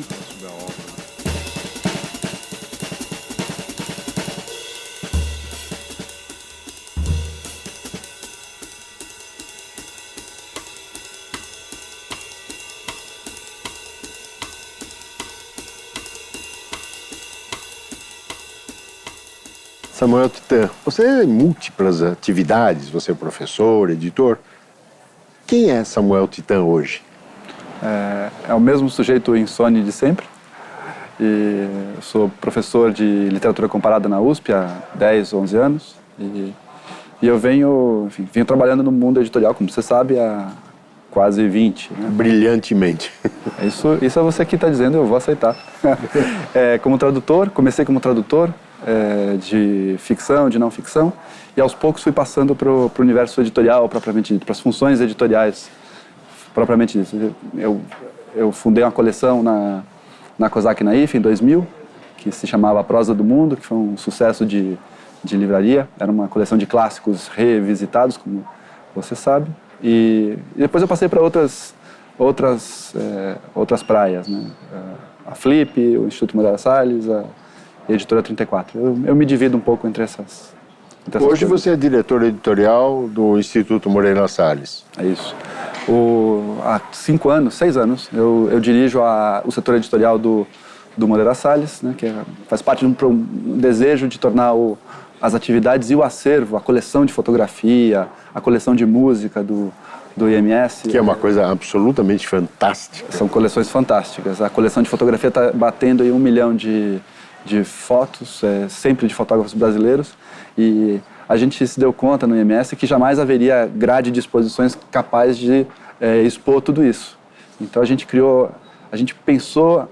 sobre a obra. Samuel Titã, você tem múltiplas atividades, você é professor, editor. Quem é Samuel Titã hoje? É o mesmo sujeito insone de sempre. E eu sou professor de literatura comparada na USP há 10, 11 anos. E eu venho trabalhando no mundo editorial, como você sabe, há quase 20. Né? Brilhantemente. Isso é você que está dizendo, eu vou aceitar. Como tradutor, comecei como tradutor de ficção, de não ficção, e aos poucos fui passando para o universo editorial, propriamente dito, para as funções editoriais, propriamente dito. Eu fundei uma coleção na COSAC na IFE, em 2000, que se chamava A Prosa do Mundo, que foi um sucesso de livraria. Era uma coleção de clássicos revisitados, como você sabe. E depois eu passei para outras praias, né? A Flip, o Instituto Moreira Salles, a Editora 34. Eu me divido um pouco entre essas Hoje coisas. você é diretor editorial do Instituto Moreira Salles. É isso. Há 6 anos, eu dirijo o setor editorial do Moreira Salles, né, que faz parte de um desejo de tornar as atividades e o acervo, a coleção de fotografia, a coleção de música do IMS. Que é uma coisa absolutamente fantástica. São coleções fantásticas. A coleção de fotografia está batendo em 1 milhão de fotos, sempre de fotógrafos brasileiros. E a gente se deu conta no IMS que jamais haveria grade de exposições capaz de expor tudo isso. Então a gente pensou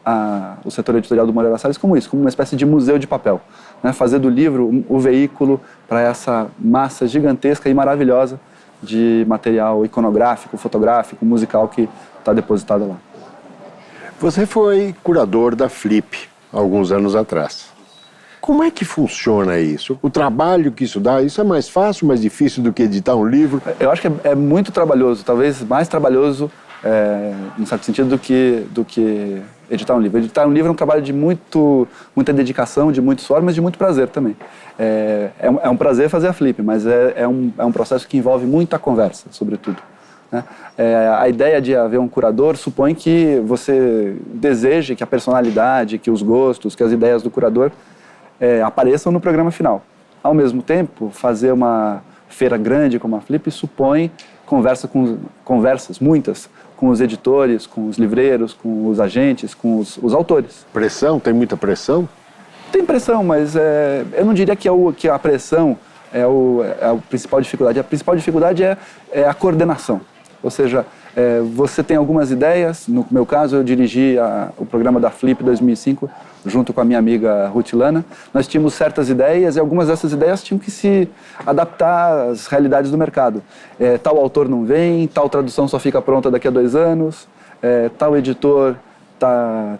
o setor editorial do Moreira Salles como isso, como uma espécie de museu de papel, né? Fazer do livro o veículo para essa massa gigantesca e maravilhosa de material iconográfico, fotográfico, musical que está depositado lá. Você foi curador da Flip alguns anos atrás. Como é que funciona isso? O trabalho que isso dá, isso é mais fácil, mais difícil do que editar um livro? Eu acho que é muito trabalhoso, talvez mais trabalhoso, em certo sentido, do que editar um livro. Editar um livro é um trabalho de muita dedicação, de muito suor, mas de muito prazer também. É um prazer fazer a Flip, mas é um processo que envolve muita conversa, sobretudo. Né? A ideia de haver um curador supõe que você deseje que a personalidade, que os gostos, que as ideias do curador apareçam no programa final. Ao mesmo tempo, fazer uma feira grande como a Flip supõe conversas, muitas, com os editores, com os livreiros, com os agentes, com os autores. Pressão? Tem muita pressão? Tem pressão, mas eu não diria que a pressão é a principal dificuldade. A principal dificuldade é a coordenação. Ou seja, você tem algumas ideias. No meu caso, eu dirigi o programa da Flip 2005, junto com a minha amiga Ruth Lana. Nós tínhamos certas ideias e algumas dessas ideias tinham que se adaptar às realidades do mercado. Tal autor não vem, tal tradução só fica pronta daqui a 2 anos, tal editor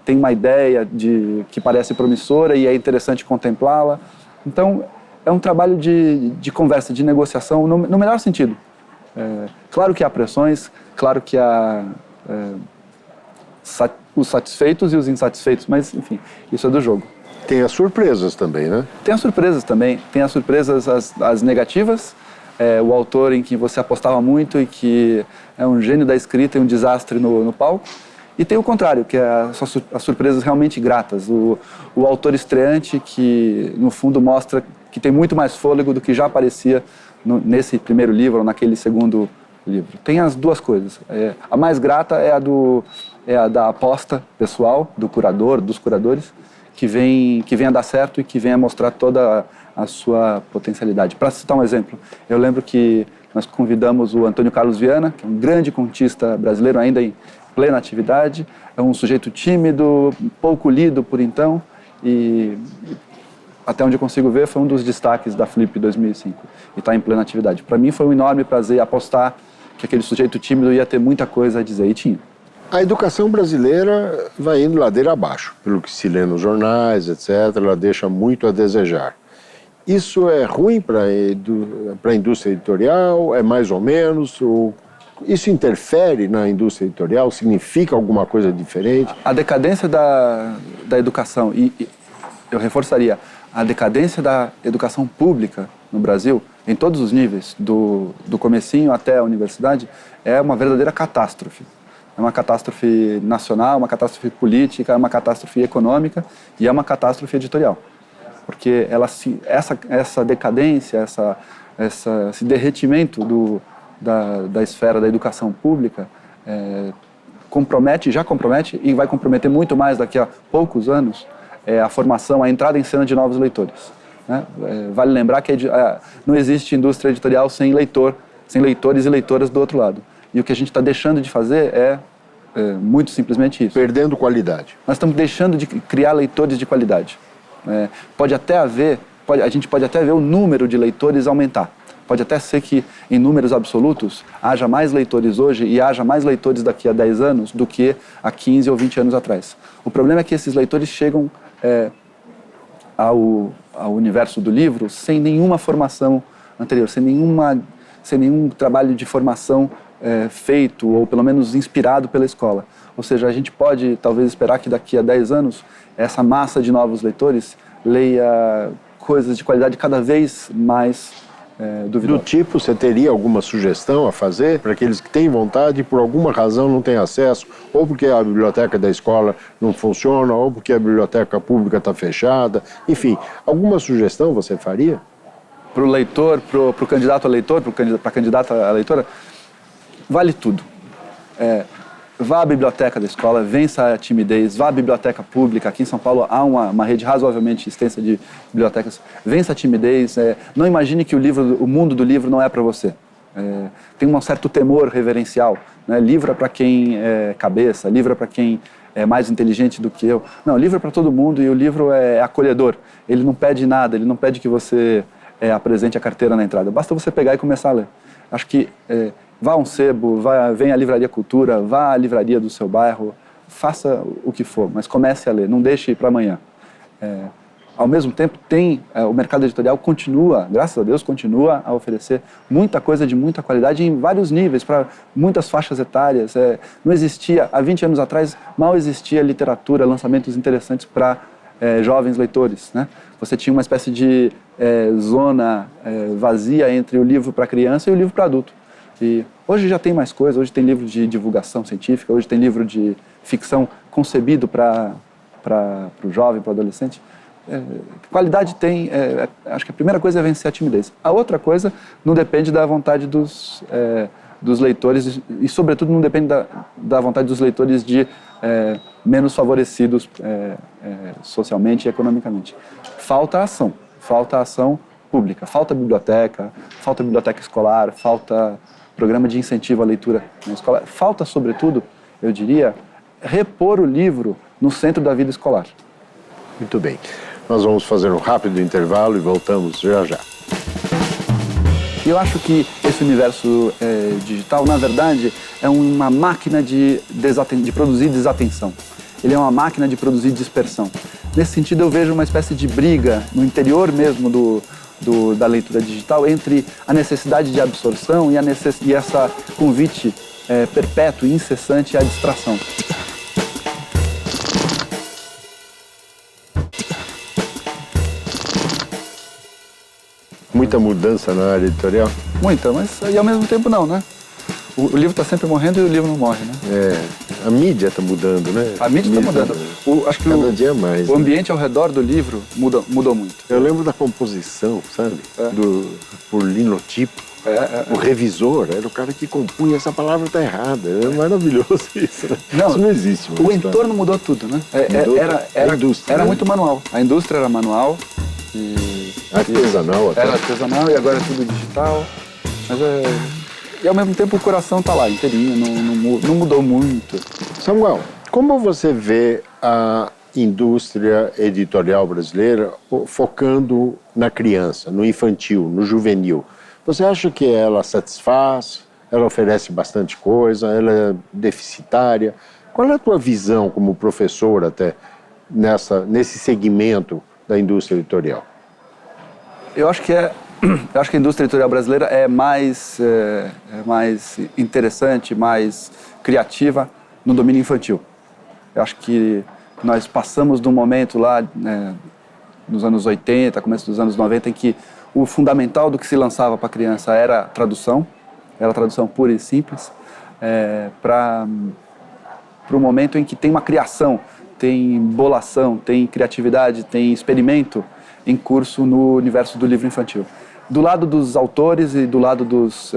tem uma ideia que parece promissora e é interessante contemplá-la. Então, é um trabalho de conversa, de negociação, no melhor sentido. Claro que há pressões, claro que há os satisfeitos e os insatisfeitos, mas, enfim, isso é do jogo. Tem as surpresas também, né? Tem as surpresas também. Tem as surpresas, as negativas, o autor em que você apostava muito e que é um gênio da escrita e um desastre no palco. E tem o contrário, que é as surpresas realmente gratas. O autor estreante que, no fundo, mostra que tem muito mais fôlego do que já aparecia nesse primeiro livro ou naquele segundo livro. Tem as duas coisas. A mais grata é a da aposta pessoal, do curador, dos curadores, que vem a dar certo e que vem a mostrar toda a sua potencialidade. Para citar um exemplo, eu lembro que nós convidamos o Antônio Carlos Viana, que é um grande contista brasileiro, ainda em plena atividade, é um sujeito tímido, pouco lido por então, e até onde eu consigo ver, foi um dos destaques da Flip 2005, e está em plena atividade. Para mim foi um enorme prazer apostar que aquele sujeito tímido ia ter muita coisa a dizer, e tinha. A educação brasileira vai indo ladeira abaixo, pelo que se lê nos jornais, etc., ela deixa muito a desejar. Isso é ruim para a indústria editorial? É mais ou menos? Isso interfere na indústria editorial? Significa alguma coisa diferente? A decadência da educação, e eu reforçaria, a decadência da educação pública no Brasil, em todos os níveis, do comecinho até a universidade, é uma verdadeira catástrofe. É uma catástrofe nacional, uma catástrofe política, é uma catástrofe econômica e é uma catástrofe editorial. Porque essa decadência, esse derretimento da esfera da educação pública já compromete e vai comprometer muito mais daqui a poucos anos a formação, a entrada em cena de novos leitores. Né? Vale lembrar que não existe indústria editorial sem leitores e leitoras do outro lado. E o que a gente está deixando de fazer é muito simplesmente isso. Perdendo qualidade. Nós estamos deixando de criar leitores de qualidade. A gente pode até ver o número de leitores aumentar. Pode até ser que, em números absolutos, haja mais leitores hoje e haja mais leitores daqui a 10 anos do que há 15 ou 20 anos atrás. O problema é que esses leitores chegam ao universo do livro sem nenhuma formação anterior, sem nenhum trabalho de formação feito ou pelo menos inspirado pela escola. Ou seja, a gente pode talvez esperar que daqui a 10 anos essa massa de novos leitores leia coisas de qualidade cada vez mais duvidosa. Do tipo, você teria alguma sugestão a fazer para aqueles que têm vontade e por alguma razão não têm acesso, ou porque a biblioteca da escola não funciona, ou porque a biblioteca pública está fechada, enfim, alguma sugestão você faria? Para o leitor, para o candidato a leitor, para a candidata a leitora, vale tudo. Vá à biblioteca da escola, vença a timidez, vá à biblioteca pública. Aqui em São Paulo há uma rede razoavelmente extensa de bibliotecas. Vença a timidez, não imagine que o mundo do livro não é para você. Tem um certo temor reverencial. Né? Livro é para quem é cabeça, livro é para quem é mais inteligente do que eu. Não, livro é para todo mundo e o livro é acolhedor. Ele não pede nada, ele não pede que você apresente a carteira na entrada. Basta você pegar e começar a ler. Acho que vá a um sebo, venha à Livraria Cultura, vá à livraria do seu bairro, faça o que for, mas comece a ler, não deixe para amanhã. Ao mesmo tempo, o mercado editorial continua, graças a Deus, continua a oferecer muita coisa de muita qualidade em vários níveis, para muitas faixas etárias. Não existia, há 20 anos atrás, mal existia literatura, lançamentos interessantes para jovens leitores. Né? Você tinha uma espécie de zona vazia entre o livro para criança e o livro para adulto. E hoje já tem mais coisa, hoje tem livro de divulgação científica, hoje tem livro de ficção concebido para o jovem, para o adolescente. Qualidade tem, acho que a primeira coisa é vencer a timidez. A outra coisa não depende da vontade dos leitores e, sobretudo, não depende da vontade dos leitores de menos favorecidos socialmente e economicamente. Falta ação pública, falta biblioteca escolar, falta programa de incentivo à leitura na escola. Falta, sobretudo, eu diria, repor o livro no centro da vida escolar. Muito bem. Nós vamos fazer um rápido intervalo e voltamos já já. Eu acho que esse universo digital, na verdade, é uma máquina de produzir desatenção. Ele é uma máquina de produzir dispersão. Nesse sentido, eu vejo uma espécie de briga no interior mesmo da leitura digital entre a necessidade de absorção e essa convite perpétuo e incessante à distração. Muita mudança na área editorial? Muita, mas e ao mesmo tempo não, né? O livro está sempre morrendo e o livro não morre, né? A mídia está mudando, né? A mídia está mudando. Acho que cada dia mais. O ambiente ao redor do livro mudou muito. Eu lembro da composição, sabe? Por linotipo. O revisor era o cara que compunha, essa palavra está errada. É maravilhoso isso. Não, isso não existe mais. O entorno mudou tudo, né? A indústria, era muito manual. A indústria era manual. Artesanal até. Era artesanal e agora é tudo digital. Mas e ao mesmo tempo o coração está lá, inteirinho, não mudou muito. Samuel, como você vê a indústria editorial brasileira focando na criança, no infantil, no juvenil? Você acha que ela satisfaz, ela oferece bastante coisa, ela é deficitária? Qual é a tua visão como professor até nesse segmento da indústria editorial? Eu acho que Eu acho que a indústria editorial brasileira é mais interessante, mais criativa no domínio infantil. Eu acho que nós passamos de um momento lá, nos anos 80, começo dos anos 90, em que o fundamental do que se lançava para a criança era tradução pura e simples, para o momento em que tem uma criação, tem bolação, tem criatividade, tem experimento em curso no universo do livro infantil. Do lado dos autores e do lado dos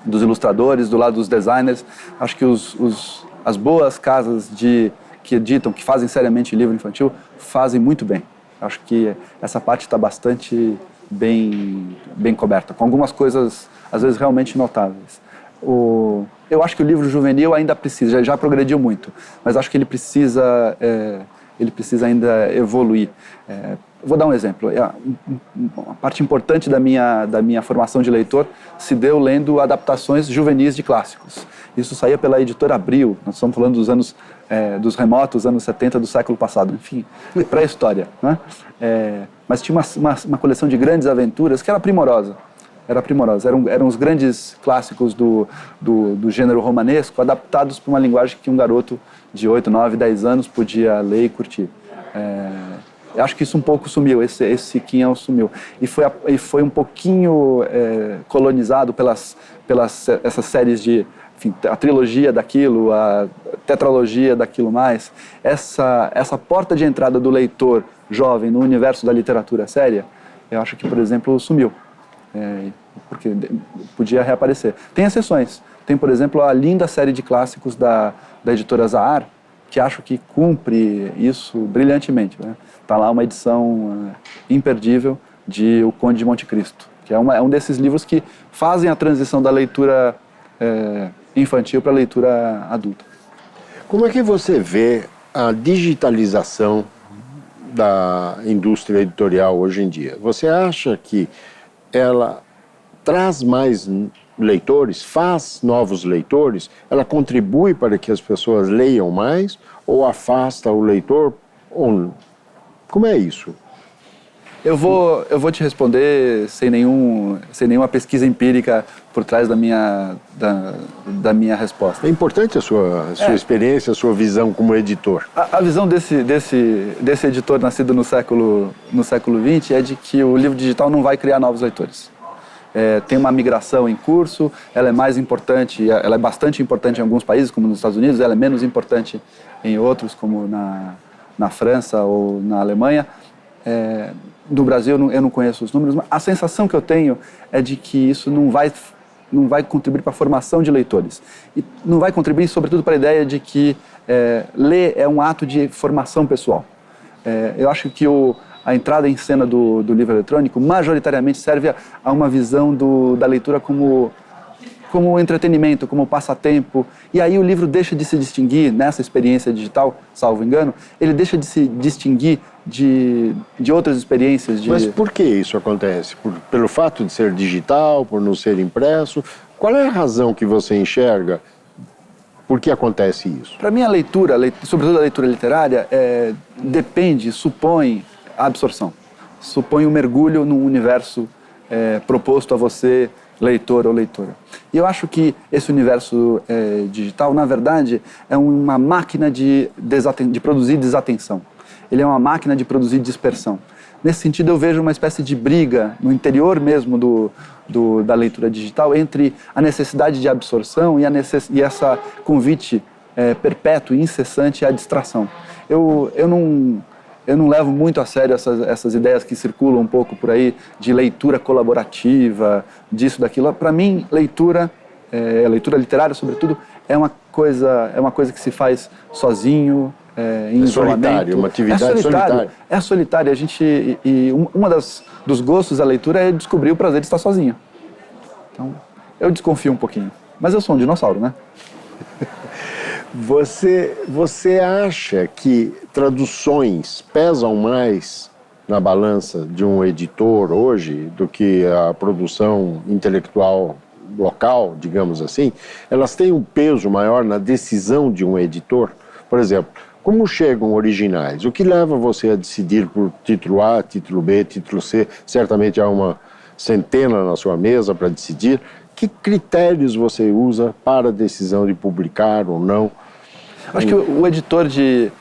ilustradores, do lado dos designers, acho que as boas casas que editam, que fazem seriamente livro infantil, fazem muito bem. Acho que essa parte está bastante bem coberta, com algumas coisas, às vezes, realmente notáveis. Eu acho que o livro juvenil ainda precisa, já progrediu muito, mas acho que ele precisa ainda evoluir. Vou dar um exemplo. Uma parte importante da minha formação de leitor se deu lendo adaptações juvenis de clássicos. Isso saía pela editora Abril. Nós estamos falando dos remotos anos 70 do século passado. Enfim, pré-história, né? Mas tinha uma coleção de grandes aventuras que era primorosa. Eram os grandes clássicos do gênero romanesco adaptados para uma linguagem que um garoto de 8, 9, 10 anos podia ler e curtir. Eu acho que isso um pouco sumiu, esse quinhão sumiu. E foi um pouquinho colonizado pelas essas séries de, enfim, a trilogia daquilo, a tetralogia daquilo mais. Essa porta de entrada do leitor jovem no universo da literatura séria, eu acho que, por exemplo, sumiu. Porque podia reaparecer. Tem exceções. Tem, por exemplo, a linda série de clássicos da editora Zahar, que acho que cumpre isso brilhantemente, né? Está lá uma edição imperdível de O Conde de Monte Cristo, que é um desses livros que fazem a transição da leitura infantil para a leitura adulta. Como é que você vê a digitalização da indústria editorial hoje em dia? Você acha que ela traz mais leitores, faz novos leitores, ela contribui para que as pessoas leiam mais ou afasta o leitor? Como é isso? Eu vou te responder sem nenhuma pesquisa empírica por trás da minha resposta. É importante a sua experiência, a sua visão como editor. A visão desse editor nascido no século XX é de que o livro digital não vai criar novos leitores. Tem uma migração em curso, ela é bastante importante em alguns países, como nos Estados Unidos, ela é menos importante em outros, como na França ou na Alemanha. No Brasil eu não conheço os números, mas a sensação que eu tenho é de que isso não vai contribuir para a formação de leitores. E não vai contribuir, sobretudo, para a ideia de que ler é um ato de formação pessoal. Eu acho que a entrada em cena do livro eletrônico majoritariamente serve a uma visão da leitura como entretenimento, como passatempo. E aí o livro deixa de se distinguir, nessa experiência digital, salvo engano, ele deixa de se distinguir de outras experiências. Mas por que isso acontece? Pelo fato de ser digital, por não ser impresso? Qual é a razão que você enxerga? Por que acontece isso? Para mim, a leitura, sobretudo a leitura literária, supõe a absorção. Supõe um mergulho num universo proposto a você, leitor ou leitora. E eu acho que esse universo digital, na verdade, é uma máquina de produzir desatenção. Ele é uma máquina de produzir dispersão. Nesse sentido, eu vejo uma espécie de briga no interior mesmo da leitura digital entre a necessidade de absorção e essa convite perpétuo e incessante à distração. Eu não levo muito a sério essas ideias que circulam um pouco por aí de leitura colaborativa, disso, daquilo. Para mim, leitura literária, sobretudo, é uma coisa que se faz sozinho, em isolamento. Solitário, uma atividade solitária. É solitária. Dos gostos da leitura é descobrir o prazer de estar sozinho. Então, eu desconfio um pouquinho. Mas eu sou um dinossauro, né? Você acha que traduções pesam mais na balança de um editor hoje do que a produção intelectual local, digamos assim? Elas têm um peso maior na decisão de um editor? Por exemplo, Como chegam originais? O que leva você a decidir por título A, título B, título C? Certamente há uma centena na sua mesa para decidir. Que critérios você usa para a decisão de publicar ou não? Acho que o editor de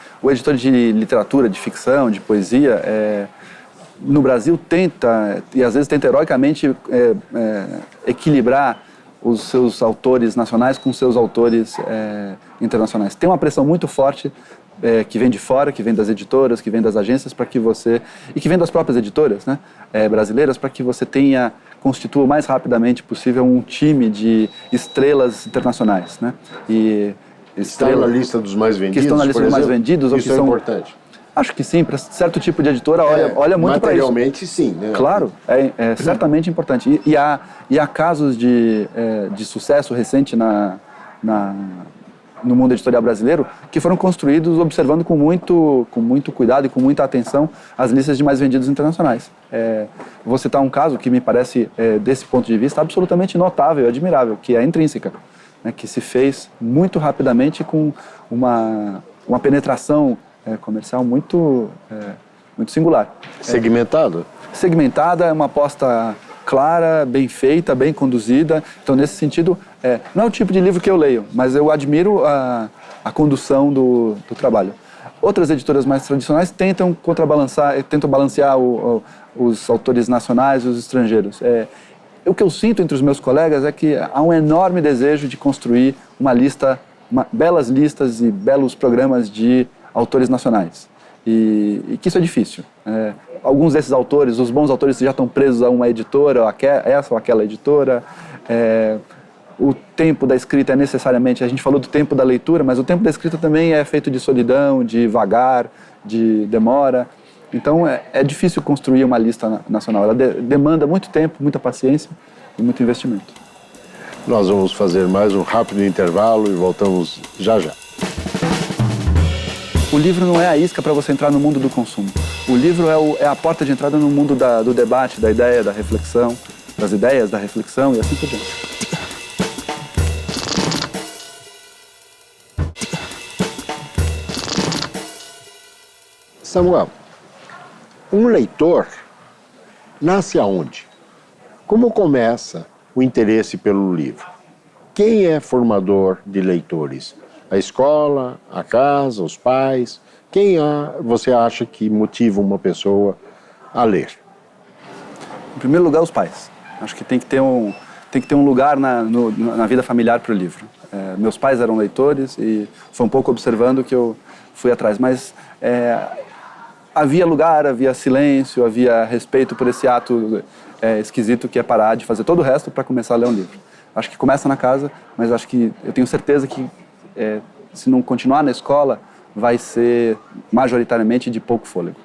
literatura, de ficção, de poesia, no Brasil tenta, e às vezes tenta heroicamente, equilibrar os seus autores nacionais com seus autores internacionais. Tem uma pressão muito forte que vem de fora, que vem das editoras, que vem das agências, para que você, e que vem das próprias editoras, né, brasileiras, para que você constitua o mais rapidamente possível um time de estrelas internacionais, né? E estão na lista dos mais vendidos, que estão na lista dos mais vendidos, ou isso que é são importante. Acho que sim, para certo tipo de editora olha muito para isso. Materialmente sim, né? Claro, é certamente importante. E há casos de sucesso recente no mundo editorial brasileiro que foram construídos observando com muito cuidado e com muita atenção as listas de mais vendidos internacionais. Vou citar um caso que me parece, desse ponto de vista, absolutamente notável e admirável, que é a Intrínseca, né, que se fez muito rapidamente com uma penetração comercial muito singular. Segmentado? Segmentada, é uma aposta clara, bem feita, bem conduzida. Então, nesse sentido, não é o tipo de livro que eu leio, mas eu admiro a condução do trabalho. Outras editoras mais tradicionais tentam balancear os autores nacionais e os estrangeiros. O que eu sinto entre os meus colegas é que há um enorme desejo de construir belas listas e belos programas de autores nacionais. E que isso é difícil. Alguns desses autores, os bons autores, já estão presos a uma editora, essa ou aquela editora. O tempo da escrita é necessariamente... A gente falou do tempo da leitura, mas o tempo da escrita também é feito de solidão, de vagar, de demora. Então, é difícil construir uma lista nacional. Ela demanda muito tempo, muita paciência e muito investimento. Nós vamos fazer mais um rápido intervalo e voltamos já já. O livro não é a isca para você entrar no mundo do consumo. O livro é a porta de entrada no mundo do debate, da ideia, da reflexão, das ideias, da reflexão e assim por diante. Samuel, um leitor nasce aonde? Como começa o interesse pelo livro? Quem é formador de leitores? A escola, a casa, os pais? Quem você acha que motiva uma pessoa a ler? Em primeiro lugar, os pais. Acho que tem que ter um lugar na vida familiar para o livro. Meus pais eram leitores e foi um pouco observando que eu fui atrás. Mas havia lugar, havia silêncio, havia respeito por esse ato esquisito que é parar de fazer todo o resto para começar a ler um livro. Acho que começa na casa, mas acho que eu tenho certeza que se não continuar na escola, vai ser majoritariamente de pouco fôlego.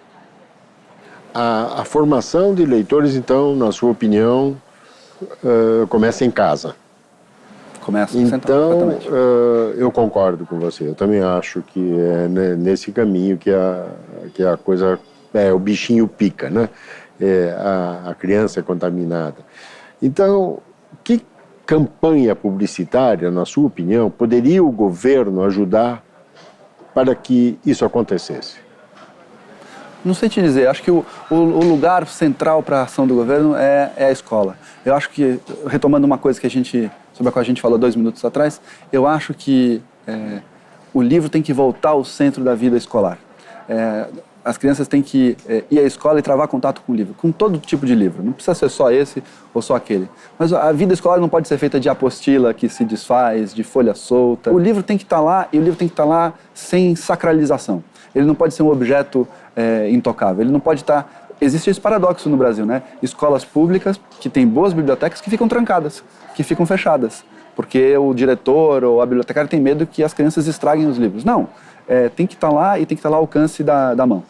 A formação de leitores, então, na sua opinião, começa em casa. Começa então, eu concordo com você. Eu também acho que é nesse caminho que a coisa, o bichinho pica, né? A criança é contaminada. Então, que campanha publicitária, na sua opinião, poderia o governo ajudar para que isso acontecesse? Não sei te dizer, acho que o lugar central para a ação do governo é a escola. Eu acho que, retomando uma coisa sobre a qual a gente falou 2 minutos atrás, eu acho que o livro tem que voltar ao centro da vida escolar. As crianças têm que ir à escola e travar contato com o livro, com todo tipo de livro. Não precisa ser só esse ou só aquele. Mas a vida escolar não pode ser feita de apostila que se desfaz, de folha solta. O livro tem que estar lá, e o livro tem que estar lá sem sacralização. Ele não pode ser um objeto intocável. Ele não pode estar... Existe esse paradoxo no Brasil, né? Escolas públicas que têm boas bibliotecas que ficam trancadas, que ficam fechadas, porque o diretor ou a bibliotecária tem medo que as crianças estraguem os livros. Não, tem que estar lá e tem que estar lá ao alcance da mão.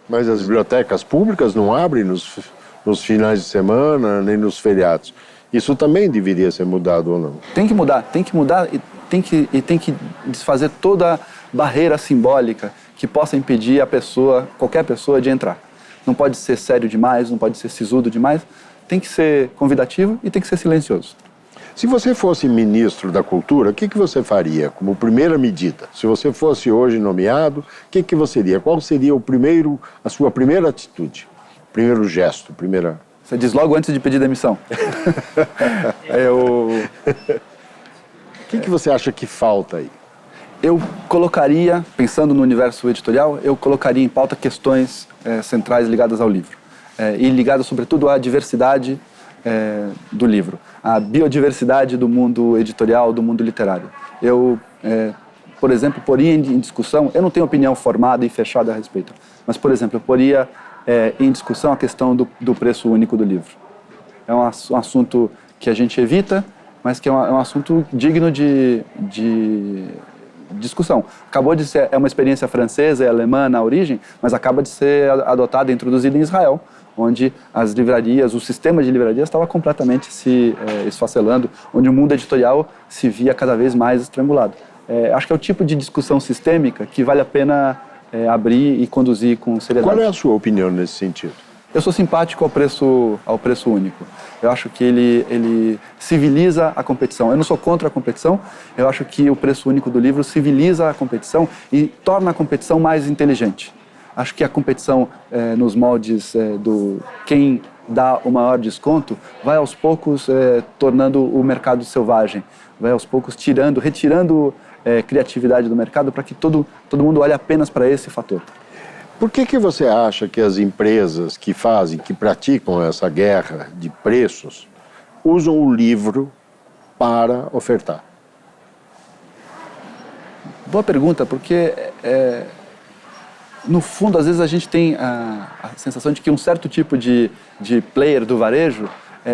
Mas as bibliotecas públicas não abrem nos finais de semana, nem nos feriados. Isso também deveria ser mudado ou não? Tem que mudar e tem que desfazer toda barreira simbólica que possa impedir qualquer pessoa de entrar. Não pode ser sério demais, não pode ser sisudo demais, tem que ser convidativo e tem que ser silencioso. Se você fosse ministro da Cultura, o que você faria como primeira medida? Se você fosse hoje nomeado, o que você iria? Qual seria a sua primeira atitude? Primeiro gesto, primeira... Você diz logo antes de pedir demissão. O que você acha que falta aí? Eu colocaria, pensando no universo editorial, eu colocaria em pauta questões centrais ligadas ao livro. E ligadas, sobretudo, à diversidade do livro. A biodiversidade do mundo editorial, do mundo literário. Eu, por exemplo, poria em discussão, eu não tenho opinião formada e fechada a respeito, mas, por exemplo, eu poria em discussão a questão do preço único do livro. É um assunto que a gente evita, mas que é um assunto digno de discussão. Acabou de ser, é uma experiência francesa e alemã na origem, mas acaba de ser adotada e introduzida em Israel, onde as livrarias, o sistema de livrarias estava completamente se esfacelando, onde o mundo editorial se via cada vez mais estrangulado. Acho que é o tipo de discussão sistêmica que vale a pena abrir e conduzir com seriedade. Qual é a sua opinião nesse sentido? Eu sou simpático ao preço único. Eu acho que ele civiliza a competição. Eu não sou contra a competição, eu acho que o preço único do livro civiliza a competição e torna a competição mais inteligente. Acho que a competição nos moldes do quem dá o maior desconto vai aos poucos tornando o mercado selvagem, vai aos poucos retirando criatividade do mercado para que todo mundo olhe apenas para esse fator. Por que você acha que as empresas que praticam essa guerra de preços, usam o livro para ofertar? Boa pergunta, porque no fundo, às vezes a gente tem a sensação de que um certo tipo de player do varejo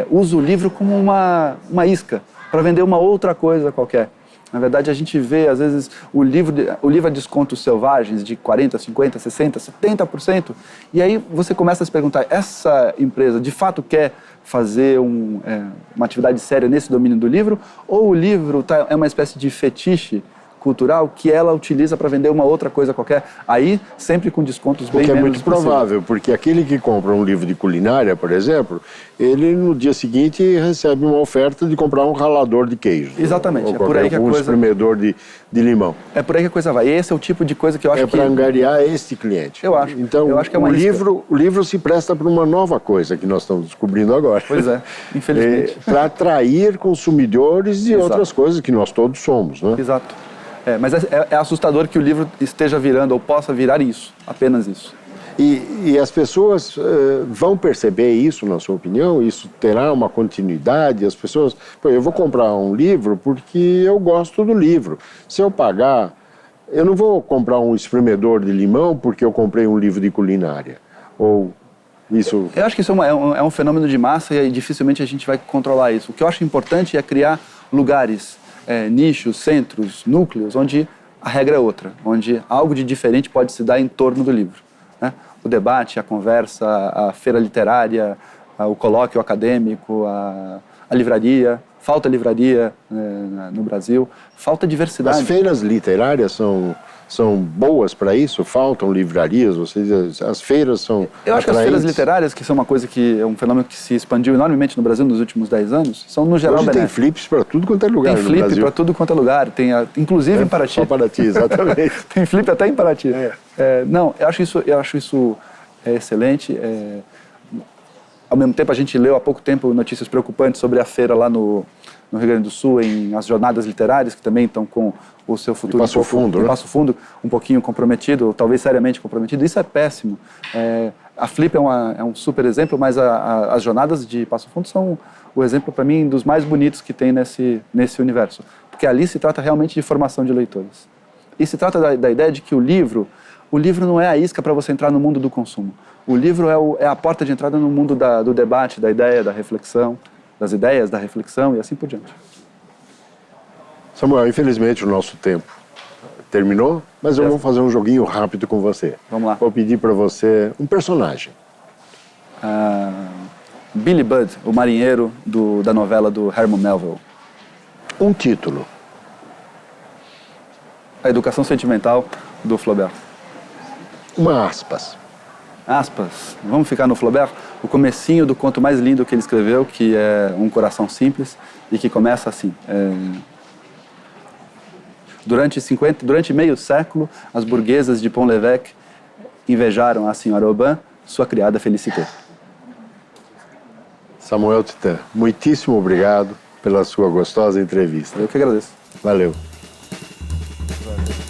usa o livro como uma isca para vender uma outra coisa qualquer. Na verdade, a gente vê, às vezes, o livro a descontos selvagens de 40%, 50%, 60%, 70%. E aí você começa a se perguntar, essa empresa de fato quer fazer uma atividade séria nesse domínio do livro? Ou o livro é uma espécie de fetiche cultural que ela utiliza para vender uma outra coisa qualquer, aí sempre com descontos bem menos. O que é muito provável, porque aquele que compra um livro de culinária, por exemplo, ele no dia seguinte recebe uma oferta de comprar um ralador de queijo. Exatamente, ou é por aí que a coisa... um espremedor de limão. É por aí que a coisa vai. Esse é o tipo de coisa que eu acho que... É para angariar este cliente. Eu acho. Então, eu acho que é uma o livro se presta para uma nova coisa que nós estamos descobrindo agora. Pois é, infelizmente. Para atrair consumidores de outras coisas que nós todos somos, né? Exato. Mas é assustador que o livro esteja virando ou possa virar isso, apenas isso. E as pessoas vão perceber isso, na sua opinião? Isso terá uma continuidade? As pessoas... Pô, eu vou comprar um livro porque eu gosto do livro. Se eu pagar... Eu não vou comprar um espremedor de limão porque eu comprei um livro de culinária. Ou isso... Eu acho que isso é um fenômeno de massa e dificilmente a gente vai controlar isso. O que eu acho importante é criar lugares... nichos, centros, núcleos, onde a regra é outra, onde algo de diferente pode se dar em torno do livro, né? O debate, a conversa, a feira literária, o colóquio acadêmico, a livraria. Falta livraria no Brasil, falta diversidade. As feiras literárias são boas para isso? Faltam livrarias? As feiras são Eu acho que as feiras literárias, que são uma coisa que é um fenômeno que se expandiu enormemente no Brasil nos últimos 10 anos, são no geral benéficas. Tem flips para tudo quanto é lugar no Brasil. Tem flip para tudo quanto é lugar, inclusive em Paraty. Só Paraty, exatamente. Tem flip até em Paraty. Não, eu acho isso excelente. Ao mesmo tempo, a gente leu há pouco tempo notícias preocupantes sobre a feira lá no Rio Grande do Sul, as jornadas literárias, que também estão com o seu futuro Passo Fundo, né? Passo Fundo um pouquinho comprometido, ou talvez seriamente comprometido. Isso é péssimo. A Flip é um super exemplo, mas as jornadas de Passo Fundo são o exemplo, para mim, dos mais bonitos que tem nesse universo. Porque ali se trata realmente de formação de leitores. E se trata da ideia de que o livro não é a isca para você entrar no mundo do consumo. O livro é a porta de entrada no mundo do debate, da ideia, da reflexão, das ideias, da reflexão e assim por diante. Samuel, infelizmente o nosso tempo terminou, mas eu vou fazer um joguinho rápido com você. Vamos lá. Vou pedir para você um personagem. Billy Budd, o marinheiro da novela do Herman Melville. Um título. A Educação Sentimental, do Flaubert. Uma aspas. aspas, vamos ficar no Flaubert, o comecinho do conto mais lindo que ele escreveu, que é Um Coração Simples, e que começa assim. Durante meio século, as burguesas de Pont-l'Évêque invejaram a senhora Aubin, sua criada Félicité. Samuel Titã, muitíssimo obrigado pela sua gostosa entrevista. Eu que agradeço. Valeu. Valeu.